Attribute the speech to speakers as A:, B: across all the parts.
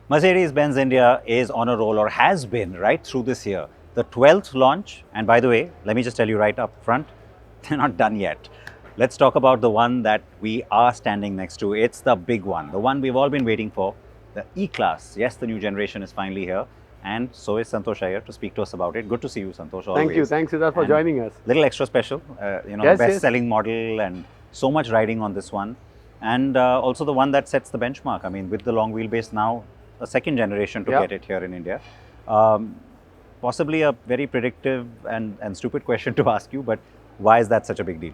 A: Mercedes-Benz India is on a roll, or has been right through this year. The 12th launch, and by the way, let me just tell you right up front, they're not done yet. Let's talk about the one that we are standing next to. It's the big one, the one we've all been waiting for, the E-Class. Yes, the new generation is finally here, and so is Santosh Iyer to speak to us about it. Good to see you, Santosh, always.
B: Thank you. Thanks, Siddharth, for joining us.
A: Little extra special,
B: Yes,
A: best-selling model, and so much riding on this one. And also the one that sets the benchmark. I mean, with the long wheelbase now, a second generation to get it here in India. Possibly a very predictive and stupid question to ask you, but why is that such a big deal?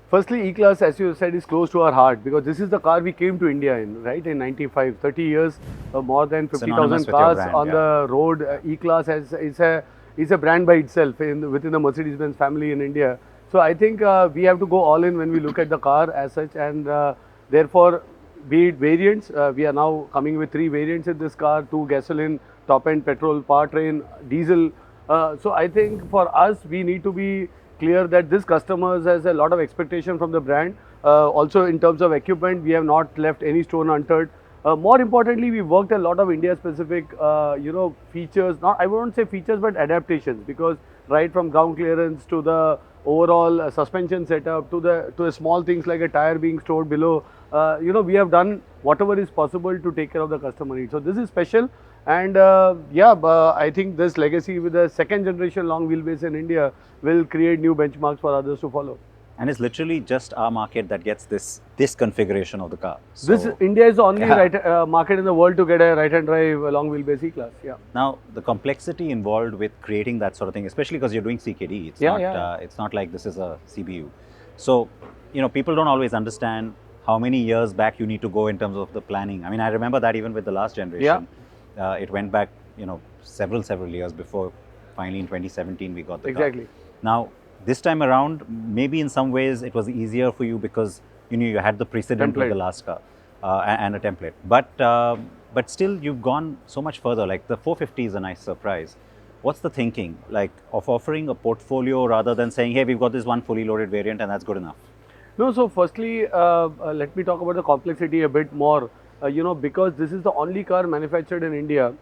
B: Firstly, E-Class, as you said, is close to our heart because this is the car we came to India in, right? In 95, 30 years, more than 50,000 cars
A: brand,
B: on the road. E-Class is a brand by itself within the Mercedes-Benz family in India. So I think we have to go all in when we look at the car as such, and therefore, be it variants, we are now coming with 3 variants in this car: 2 gasoline, top-end petrol, powertrain, diesel. So I think for us, we need to be clear that this customers has a lot of expectation from the brand. Also in terms of equipment, we have not left any stone unturned. More importantly, we worked a lot of India-specific, features. Not, I won't say features, but adaptations. Because right from ground clearance to the overall suspension setup to the small things like a tire being stored below, we have done whatever is possible to take care of the customer needs. So this is special. And I think this legacy with the second generation long wheelbase in India will create new benchmarks for others to follow.
A: And it's literally just our market that gets this configuration of the car. So,
B: India is the only market in the world to get a right-hand drive long wheelbase E-Class. Yeah.
A: Now the complexity involved with creating that sort of thing, especially because you're doing CKD, it's not like this is a CBU. So people don't always understand how many years back you need to go in terms of the planning. I mean, I remember that even with the last generation. It went back, several years before finally in 2017 we got the car.
B: Exactly.
A: Now, this time around, maybe in some ways it was easier for you because you had the precedent with the last car and a template. But still, you've gone so much further. Like the 450 is a nice surprise. What's the thinking, like, of offering a portfolio rather than saying, hey, we've got this one fully loaded variant and that's good enough?
B: No, so firstly, let me talk about the complexity a bit more. Because this is the only car manufactured in India,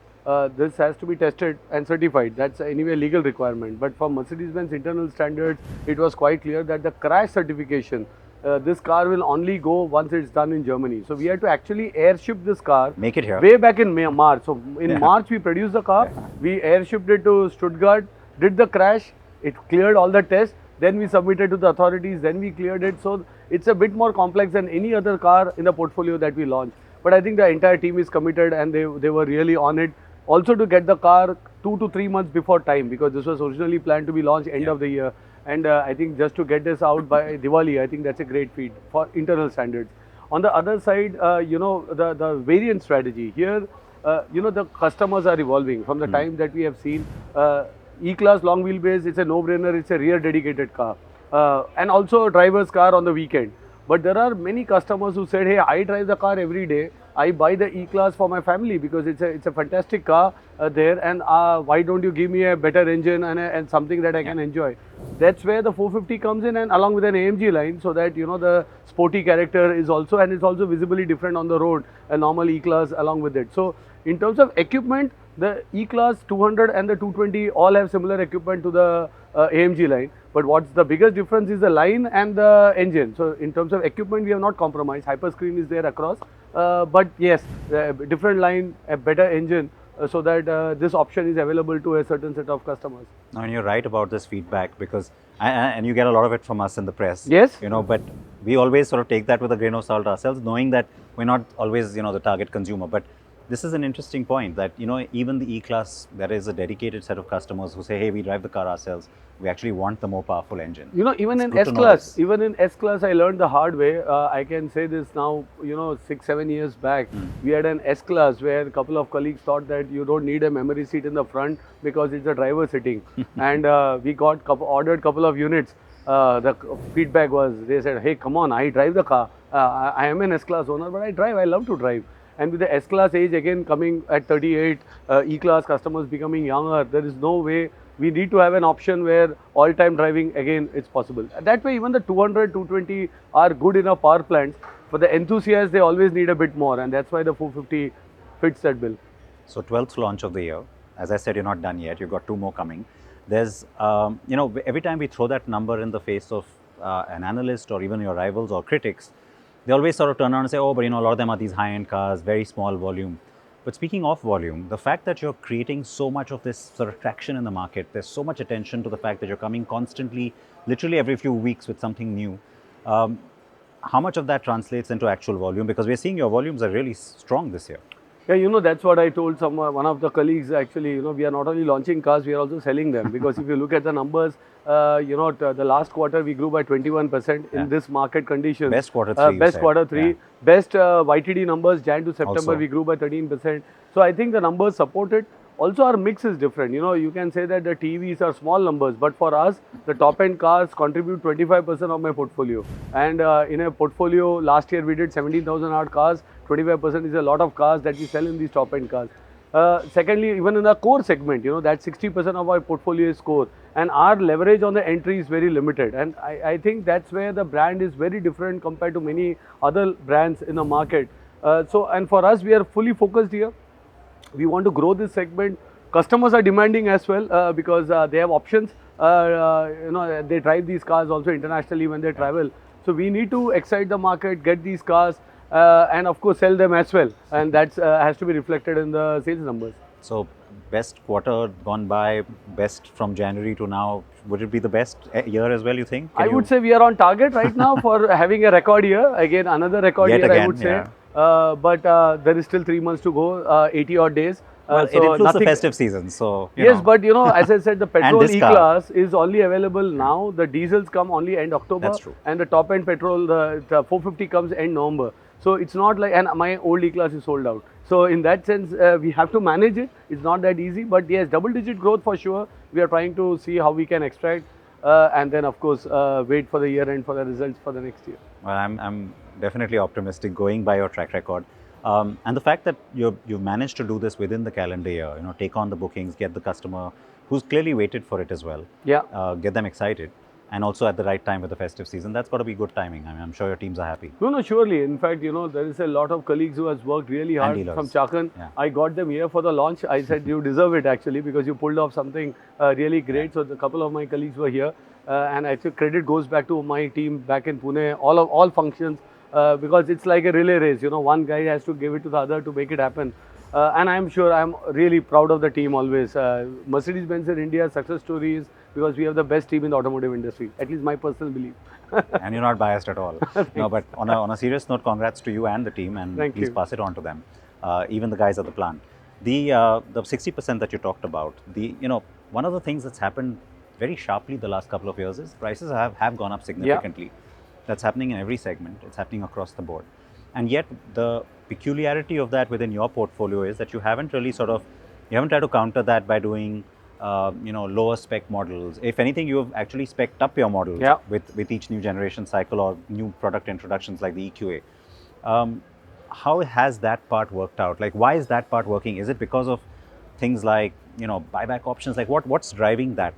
B: this has to be tested and certified. That's anyway a legal requirement. But for Mercedes-Benz internal standards, it was quite clear that the crash certification, this car will only go once it's done in Germany. So we had to actually airship this car.
A: Make it here.
B: Way back in March. So in March, we produced the car. We airshipped it to Stuttgart, did the crash. It cleared all the tests. Then we submitted to the authorities. Then we cleared it. So it's a bit more complex than any other car in the portfolio that we launched. But I think the entire team is committed and they were really on it. Also to get the car 2 to 3 months before time, because this was originally planned to be launched end of the year. And I think just to get this out by Diwali, I think that's a great feat for internal standards. On the other side, the variant strategy. Here, the customers are evolving from the time that we have seen. E-Class long wheelbase, it's a no-brainer, it's a rear dedicated car. And also a driver's car on the weekend. But there are many customers who said, hey, I drive the car every day. I buy the E-Class for my family because it's a fantastic car there, and why don't you give me a better engine and something that I can enjoy? That's where the 450 comes in, and along with an AMG line, so that the sporty character is also, and it's also visibly different on the road, a normal E-Class along with it. So in terms of equipment, the E-Class 200 and the 220 all have similar equipment to the AMG line. But what's the biggest difference is the line and the engine. So in terms of equipment, we have not compromised. Hyperscreen is there across. But yes, different line, a better engine, so that this option is available to a certain set of customers.
A: And you're right about this feedback, because, and you get a lot of it from us in the press.
B: Yes.
A: But we always sort of take that with a grain of salt ourselves, knowing that we're not always, the target consumer. But this is an interesting point that, even the E-Class, there is a dedicated set of customers who say, hey, we drive the car ourselves. We actually want the more powerful engine.
B: Even in S-Class, I learned the hard way. I can say this now, 6-7 years back, we had an S-Class where a couple of colleagues thought that you don't need a memory seat in the front because it's a driver sitting. And we ordered a couple of units. The feedback was, they said, hey, come on, I drive the car. I am an S-Class owner, but I love to drive. And with the S-Class age again coming at 38, E-Class customers becoming younger, there is no way. We need to have an option where all-time driving, again, it's possible. That way, even the 200, 220 are good enough power plants. For the enthusiasts, they always need a bit more. And that's why the 450 fits that bill.
A: So 12th launch of the year. As I said, you're not done yet. You've got 2 more coming. There's, every time we throw that number in the face of an analyst or even your rivals or critics, they always sort of turn around and say, oh, but a lot of them are these high-end cars, very small volume. But speaking of volume, the fact that you're creating so much of this sort of traction in the market, there's so much attention to the fact that you're coming constantly, literally every few weeks with something new. How much of that translates into actual volume? Because we're seeing your volumes are really strong this year.
B: Yeah, that's what I told one of the colleagues actually. We are not only launching cars, we are also selling them. Because if you look at the numbers, the last quarter we grew by 21% in this market conditions.
A: Best quarter 3.
B: Best quarter 3. Yeah. Best YTD numbers, Jan to September, also, we grew by 13%. So I think the numbers support it. Also, our mix is different. You can say that the TVs are small numbers, but for us, the top-end cars contribute 25% of my portfolio. And in a portfolio, last year we did 17,000 odd cars. 25% is a lot of cars that we sell in these top-end cars. Secondly, even in the core segment, that 60% of our portfolio is core. And our leverage on the entry is very limited. And I think that's where the brand is very different compared to many other brands in the market. And for us, we are fully focused here. We want to grow this segment. Customers are demanding as well because they have options. They drive these cars also internationally when they travel. So we need to excite the market, get these cars, and of course sell them as well. And that has to be reflected in the sales numbers.
A: So best quarter gone by, best from January to now. Would it be the best year as well, you think?
B: I would say we are on target right now for having a record year. Again, another record year, I would say. Yeah. But there is still 3 months to go, 80 odd days.
A: Well, so it includes the festive season, so
B: yes, but as I said, the petrol E-Class is only available now. The diesels come only end October.
A: That's true.
B: And the top-end petrol, the 450 comes end November. So it's not like, and my old E-Class is sold out. So in that sense, we have to manage it. It's not that easy, but yes, double-digit growth for sure. We are trying to see how we can extract, and then of course wait for the year end for the results for the next year.
A: Well, I'm definitely optimistic going by your track record. And the fact that you've managed to do this within the calendar year, take on the bookings, get the customer who's clearly waited for it as well.
B: Yeah.
A: Get them excited, and also at the right time with the festive season. That's got to be good timing. I mean, I'm sure your teams are happy.
B: No, surely. In fact, there is a lot of colleagues who has worked really hard from Chakan. Yeah. I got them here for the launch. I said, you deserve it actually because you pulled off something really great. Yeah. So a couple of my colleagues were here. And I think credit goes back to my team back in Pune, all functions. Because it's like a relay race, one guy has to give it to the other to make it happen. And I'm sure I'm really proud of the team always. Mercedes-Benz in India success stories because we have the best team in the automotive industry, at least my personal belief.
A: And you're not biased at all. No, but on a serious note, congrats to you and the team, and please pass it on to them, even the guys at the plant. The 60% that you talked about, one of the things that's happened very sharply the last couple of years is prices have gone up significantly. Yeah. That's happening in every segment. It's happening across the board. And yet the peculiarity of that within your portfolio is that you haven't really you haven't tried to counter that by doing, lower spec models. If anything, you have actually specced up your models with each new generation cycle or new product introductions like the EQA. How has that part worked out? Like, why is that part working? Is it because of things like, buyback options? Like what's driving that?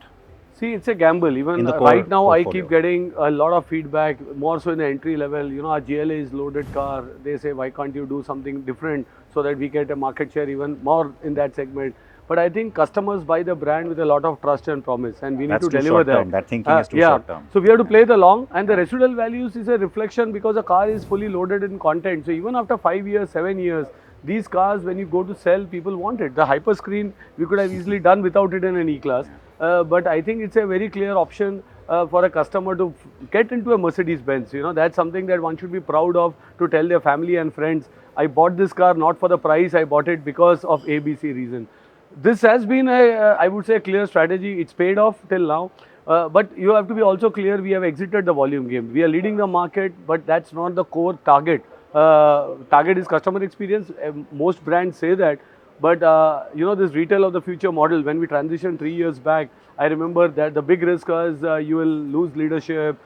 B: See, it's a gamble. Even right now, I keep getting a lot of feedback, more so in the entry level. Our GLA is loaded car. They say, why can't you do something different so that we get a market share even more in that segment? But I think customers buy the brand with a lot of trust and promise, and we need to deliver that.
A: That thinking is too short term.
B: So we have to play the long, and the residual values is a reflection because the car is fully loaded in content. So even after 5 years, 7 years, these cars, when you go to sell, people want it. The hyper screen, we could have easily done without it in an E-Class. But I think it's a very clear option for a customer to get into a Mercedes-Benz. That's something that one should be proud of, to tell their family and friends, I bought this car not for the price, I bought it because of ABC reason. This has been I would say, a clear strategy. It's paid off till now. But you have to be also clear, we have exited the volume game. We are leading the market, but that's not the core target. Target is customer experience. Most brands say that. But this retail of the future model, when we transitioned 3 years back, I remember that the big risk was you will lose leadership,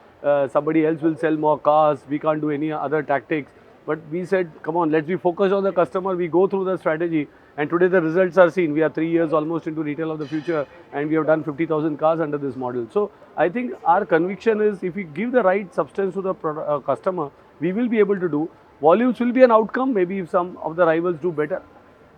B: somebody else will sell more cars, we can't do any other tactics. But we said, come on, let's be focused on the customer, we go through the strategy, and today the results are seen. We are 3 years almost into retail of the future, and we have done 50,000 cars under this model. So I think our conviction is, if we give the right substance to the customer, we will be able to do. Volumes will be an outcome, maybe if some of the rivals do better.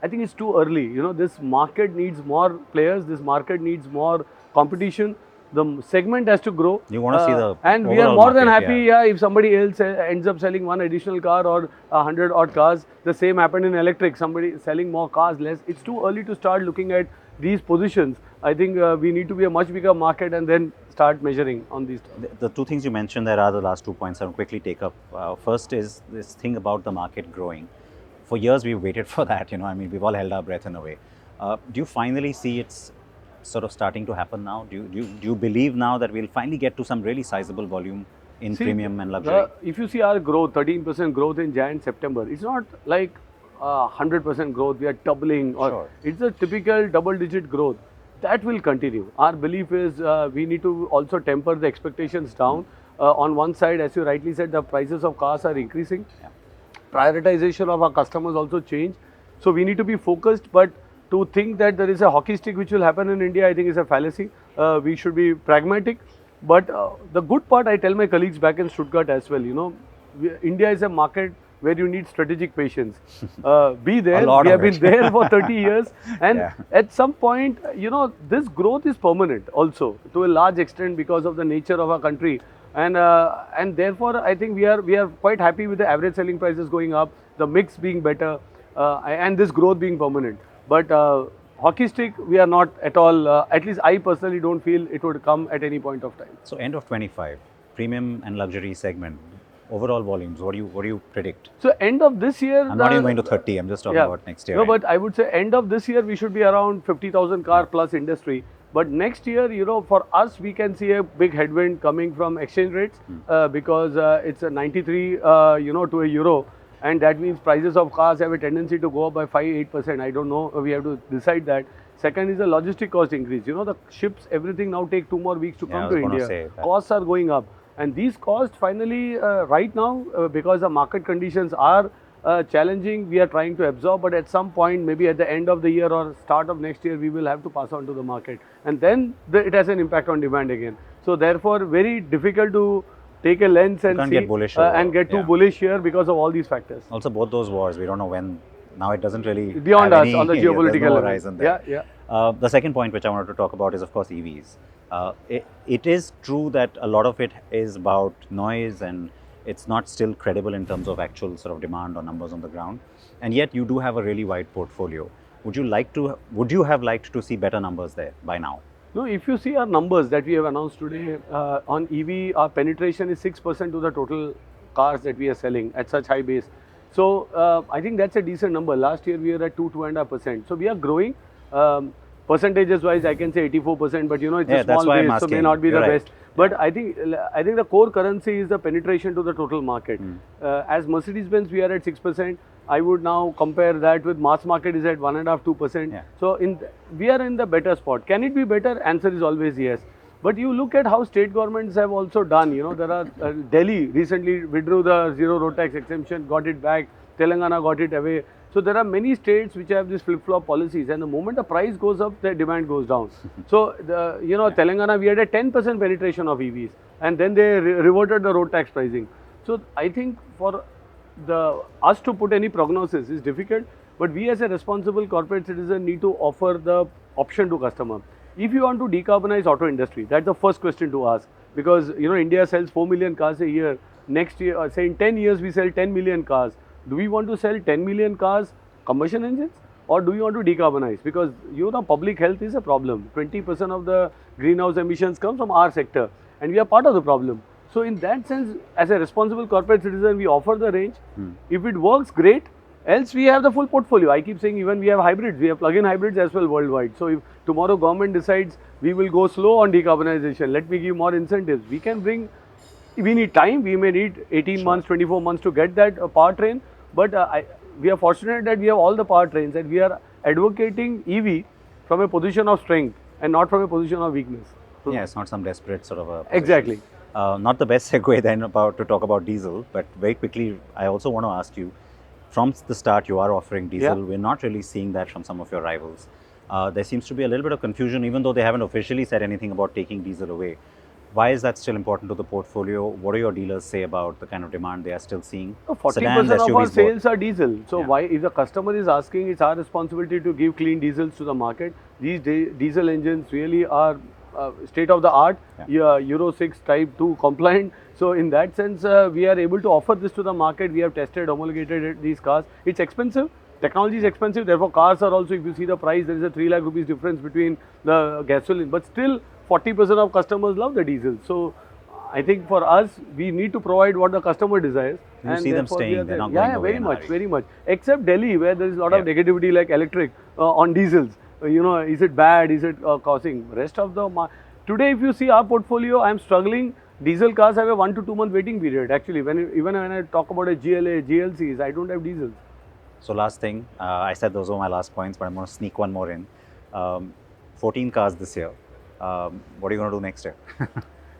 B: I think it's too early. You know, this market needs more players. This market needs more competition. The segment has to grow.
A: You want to see the
B: and we are
A: overall
B: more than
A: market,
B: happy, if somebody else ends up selling one additional car or 100 odd cars. The same happened in electric. Somebody selling more cars, less. It's too early to start looking at these positions. I think we need to be a much bigger market and then start measuring on these.
A: The two things you mentioned there are the last 2 points I'll quickly take up. First is this thing about the market growing. For years we've waited for that, I mean, we've all held our breath in a way. Do you finally see it's sort of starting to happen now? Do you believe now that we'll finally get to some really sizable volume in premium and luxury?
B: If you see our growth, 13% growth in Jan, September, it's not like 100% growth, we are doubling, or
A: Sure.
B: It's a typical double-digit growth. That will continue. Our belief is we need to also temper the expectations down. On one side, as you rightly said, the prices of cars are increasing.
A: Yeah.
B: Prioritization of our customers also change. So we need to be focused, but to think that there is a hockey stick which will happen in India, I think is a fallacy. We should be pragmatic. But the good part, I tell my colleagues back in Stuttgart as well, India is a market where you need strategic patience. Be there. We have been there for 30 years. And at some point, this growth is permanent also to a large extent because of the nature of our country. And therefore, I think we are quite happy with the average selling prices going up, the mix being better, and this growth being permanent. But hockey stick, we are not at all, at least I personally don't feel it would come at any point of time.
A: So end of 25, premium and luxury segment, overall volumes, what do you predict?
B: So end of this year...
A: I'm not even going to 30, I'm just talking about next year.
B: No, but I would say end of this year, we should be around 50,000 car plus industry. But next year, for us, we can see a big headwind coming from exchange rates because it's a 93, to a euro. And that means prices of cars have a tendency to go up by 5-8%. I don't know. We have to decide that. Second is the logistic cost increase. The ships, everything now take 2 more weeks to come to India. Costs are going up. And these costs finally, right now, because the market conditions are challenging, we are trying to absorb. But at some point, maybe at the end of the year or start of next year, we will have to pass on to the market. And then it has an impact on demand again. So therefore, very difficult to take a lens and see
A: get bullish
B: and get too bullish here because of all these factors.
A: Also, both those wars, we don't know when. Now it doesn't really
B: beyond us on the geopolitical
A: horizon there. The second point which I wanted to talk about is, of course, EVs. It is true that a lot of it is about noise and it's not still credible in terms of actual sort of demand or numbers on the ground. And yet you do have a really wide portfolio. Would you have liked to see better numbers there by now?
B: No, if you see our numbers that we have announced today, on EV, our penetration is 6% to the total cars that we are selling at such high base. So, I think that's a decent number. Last year, we were at 2.5%. So, we are growing. Percentages wise, I can say 84%, but it's a small base, so may not be the best. But I think the core currency is the penetration to the total market. As Mercedes-Benz, we are at 6%. I would now compare that with mass market is at 1.5-2%. So we are in the better spot. Can it be better? Answer is always yes. But you look at how state governments have also done. There are Delhi recently withdrew the zero road tax exemption, got it back. Telangana got it away. So there are many states which have these flip-flop policies, and the moment the price goes up, the demand goes down. So Telangana, we had a 10% penetration of EVs, and then they reverted the road tax pricing. So I think for us to put any prognosis is difficult, but we as a responsible corporate citizen need to offer the option to customer. If you want to decarbonize auto industry, that's the first question to ask, because India sells 4 million cars a year. Next year, say in 10 years, we sell 10 million cars. Do we want to sell 10 million cars combustion engines, or do we want to decarbonize? Because public health is a problem. 20% of the greenhouse emissions come from our sector, and we are part of the problem. So in that sense, as a responsible corporate citizen, we offer the range. If it works, great. Else we have the full portfolio. I keep saying even we have hybrids, we have plug-in hybrids as well worldwide. So if tomorrow government decides we will go slow on decarbonization, let me give more incentives. We need time, we may need 18 months, 24 months to get that powertrain. But we are fortunate that we have all the powertrains and we are advocating EV from a position of strength and not from a position of weakness.
A: Yeah, it's not some desperate sort of a position.
B: Exactly.
A: Not the best segue then to talk about diesel, but very quickly, I also want to ask you, from the start you are offering diesel, we're not really seeing that from some of your rivals. There seems to be a little bit of confusion, even though they haven't officially said anything about taking diesel away. Why is that still important to the portfolio? What do your dealers say about the kind of demand they are still seeing?
B: 40% of our sales are diesel. So
A: Yeah.
B: why, if the customer is asking, it's our responsibility to give clean diesels to the market. These diesel engines really are state of the art, Euro 6 Type 2 compliant. So in that sense, we are able to offer this to the market. We have tested, homologated these cars. It's expensive. Technology is expensive. Therefore, cars are also, if you see the price, there is a 3 lakh rupees difference between the gasoline. But still, 40% of customers love the diesel. So I think for us, we need to provide what the customer desires.
A: You see them staying, they're not going away in a hurry.
B: Very much. Except Delhi, where there is a lot of
A: Yeah.
B: negativity like electric on diesels. You know, is it bad? Is it causing? Rest of the today, if you see our portfolio, I am struggling. Diesel cars have a 1 to 2 month waiting period. Actually, even when I talk about a GLA, GLCs, I don't have diesels.
A: So last thing, I said those were my last points, but I'm going to sneak one more in. 14 cars this year. What are you going to do next year?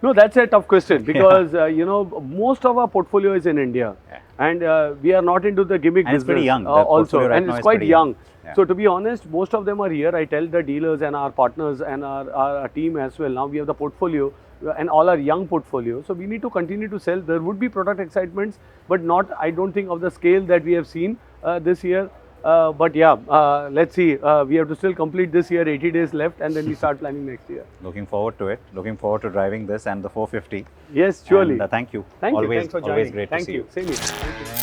B: No, that's a tough question because you know, most of our portfolio is in India, and we are not into the gimmick
A: And
B: business.
A: it's pretty young.
B: Also,
A: right
B: and
A: now
B: it's
A: is
B: quite
A: pretty
B: young.
A: Yeah.
B: So to be honest, most of them are here. I tell the dealers and our partners and our team as well. Now we have the portfolio and all our young portfolio. So we need to continue to sell. There would be product excitements, but not, I don't think, of the scale that we have seen this year. But yeah, let's see. We have to still complete this year, 80 days left, and then we start planning next year.
A: Looking forward to it. Looking forward to driving this and the 450.
B: Yes, surely.
A: And, thank you.
B: Thank you.
A: Always,
B: Thanks for joining.
A: always great
B: Thank
A: to see you.
B: Same here. Thank you.